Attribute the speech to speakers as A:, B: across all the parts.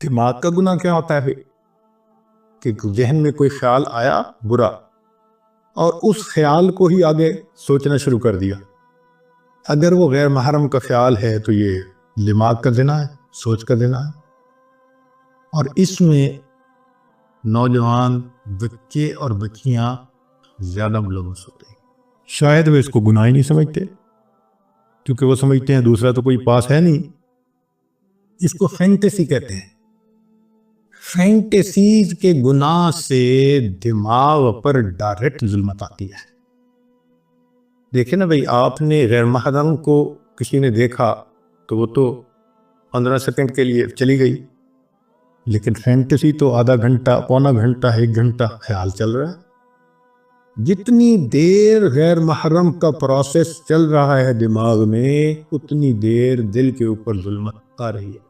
A: دماغ کا گناہ کیا ہوتا ہے کہ ذہن میں کوئی خیال آیا برا اور اس خیال کو ہی آگے سوچنا شروع کر دیا. اگر وہ غیر محرم کا خیال ہے تو یہ دماغ کا زنا ہے، سوچ کا زنا ہے. اور اس میں نوجوان بچے اور بچیاں زیادہ ملوث ہوتے ہیں. شاید وہ اس کو گناہ ہی نہیں سمجھتے کیونکہ وہ سمجھتے ہیں دوسرا تو کوئی پاس ہے نہیں. اس کو فینٹیسی کہتے ہیں. فینٹیسیز کے گناہ سے دماغ پر ڈائریکٹ ظلمت آتی ہے. دیکھیں نا بھئی، آپ نے غیر محرم کو کسی نے دیکھا تو وہ تو 15 سیکنڈ کے لیے چلی گئی، لیکن فینٹیسی تو آدھا گھنٹہ، پونا گھنٹہ، 1 گھنٹہ خیال چل رہا ہے. جتنی دیر غیر محرم کا پروسیس چل رہا ہے دماغ میں، اتنی دیر دل کے اوپر ظلمت آ رہی ہے.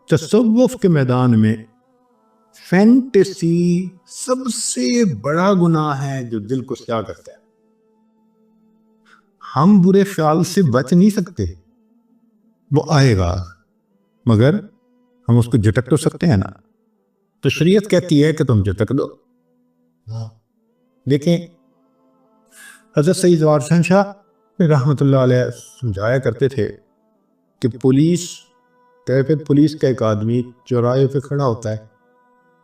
A: تصوف کے میدان میں فینٹیسی سب سے بڑا گناہ ہے جو دل کو سیاہ کرتا ہے. ہم برے خیال سے بچ نہیں سکتے، وہ آئے گا مگر ہم اس کو جھٹک تو سکتے ہیں نا. تو شریعت کہتی ہے کہ تم جھٹک دو. دیکھیں، حضرت سید جواد حسین شاہ رحمۃ اللہ علیہ سمجھایا کرتے تھے کہ ٹریفک پولیس کا ایک آدمی چوراہے پہ کھڑا ہوتا ہے،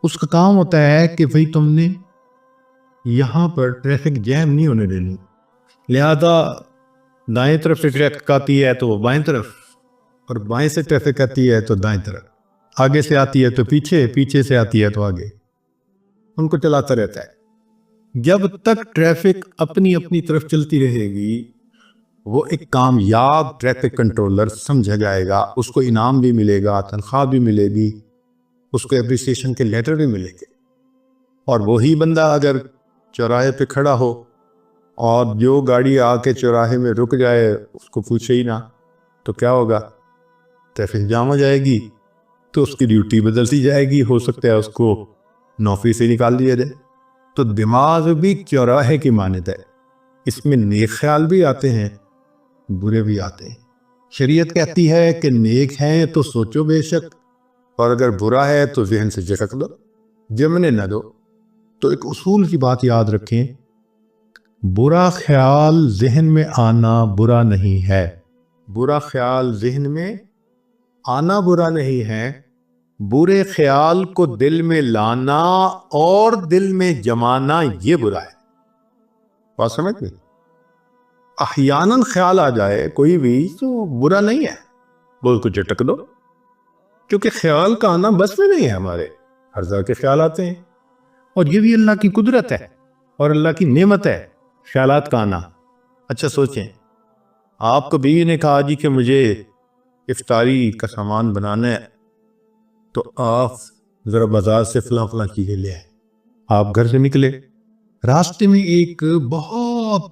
A: اس کا کام ہوتا ہے کہ بھئی تم نے یہاں پر ٹریفک جیم نہیں ہونے دینی، لہذا دائیں طرف سے ٹریفک آتی ہے تو وہ بائیں طرف، اور بائیں سے ٹریفک آتی ہے تو دائیں طرف، آگے سے آتی ہے تو پیچھے، پیچھے سے آتی ہے تو آگے، ان کو چلاتا رہتا ہے. جب تک ٹریفک اپنی اپنی طرف چلتی رہے گی وہ ایک کامیاب ٹریفک کنٹرولر سمجھا جائے گا. اس کو انعام بھی ملے گا، تنخواہ بھی ملے گی، اس کو اپریسیشن کے لیٹر بھی ملے گے. اور وہی بندہ اگر چوراہے پہ کھڑا ہو اور جو گاڑی آ کے چوراہے میں رک جائے اس کو پوچھے ہی نہ تو کیا ہوگا؟ ٹریفک جام ہو جائے گی، تو اس کی ڈیوٹی بدلتی جائے گی، ہو سکتا ہے اس کو نوکری سے نکال دیا جائے. تو دماغ بھی چوراہے کی مانند ہے، اس میں نیک خیال بھی آتے ہیں، برے بھی آتے ہیں. شریعت کہتی ہے کہ نیک ہیں تو سوچو بے شک، اور اگر برا ہے تو ذہن سے جھٹک دو، جمنے نہ دو. تو ایک اصول کی بات یاد رکھیں، برا خیال ذہن میں آنا برا نہیں ہے. برا خیال ذہن میں آنا برا نہیں ہے، برے خیال کو دل میں لانا اور دل میں جمانا یہ برا ہے. بات سمجھ گئے؟ احیاناً خیال آ جائے کوئی بھی تو برا نہیں ہے، وہ اس کو جھٹک دو، کیونکہ خیال کا آنا بس میں نہیں ہے. ہمارے ہر طرح کے خیال آتے ہیں، اور یہ بھی اللہ کی قدرت ہے اور اللہ کی نعمت ہے خیالات کا آنا. اچھا سوچیں، آپ کو بیوی نے کہا جی کہ مجھے افطاری کا سامان بنانا ہے، تو آپ ذرا بازار سے فلاں فلاں چیزیں لے آئے. آپ گھر سے نکلے، راستے میں ایک بہت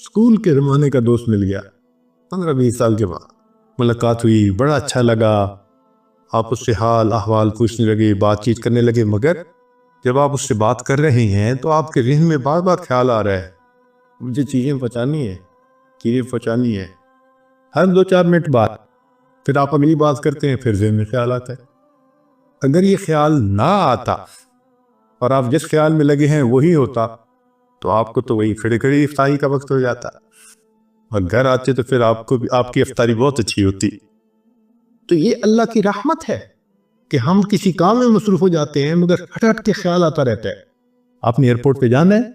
A: اسکول کے زمانے کا دوست مل گیا، 15-20 سال کے بعد ملاقات ہوئی، بڑا اچھا لگا، آپ اس سے حال احوال پوچھنے لگے، بات چیت کرنے لگے. مگر جب آپ اس سے بات کر رہے ہیں تو آپ کے ذہن میں بار بار خیال آ رہا ہے مجھے چیزیں پہنچانی ہے، چیزیں پہنچانی ہے. ہر 2-4 منٹ بعد پھر آپ اگلی بات کرتے ہیں، پھر ذہن میں خیال آتا ہے. اگر یہ خیال نہ آتا اور آپ جس خیال میں لگے ہیں وہی ہوتا تو آپ کو تو وہی کھڑے کھڑے افطاری کا وقت ہو جاتا، اور گھر آتے تو پھر آپ کو بھی آپ کی افطاری بہت اچھی ہوتی. تو یہ اللہ کی رحمت ہے کہ ہم کسی کام میں مصروف ہو جاتے ہیں مگر ہٹ ہٹ کے خیال آتا رہتا ہے. آپ نے ایئرپورٹ پہ جانا ہے،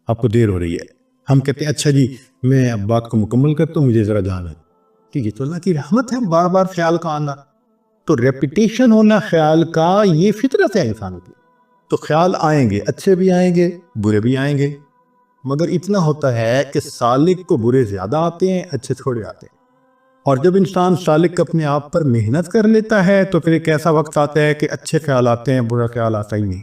A: آپ کو دیر ہو رہی ہے، ہم کہتے ہیں اچھا جی میں اب بات کو مکمل کرتا ہوں، مجھے ذرا جانا ہے. ٹھیک ہے، تو اللہ کی رحمت ہے بار بار خیال کا آنا. تو ریپیٹیشن ہونا خیال کا یہ فطرت ہے انسان کی. تو خیال آئیں گے، اچھے بھی آئیں گے، برے بھی آئیں گے، مگر اتنا ہوتا ہے کہ سالک کو برے زیادہ آتے ہیں، اچھے تھوڑے آتے ہیں. اور جب انسان سالک اپنے آپ پر محنت کر لیتا ہے تو پھر ایک ایسا وقت آتا ہے کہ اچھے خیال آتے ہیں، برا خیال آتا ہی نہیں.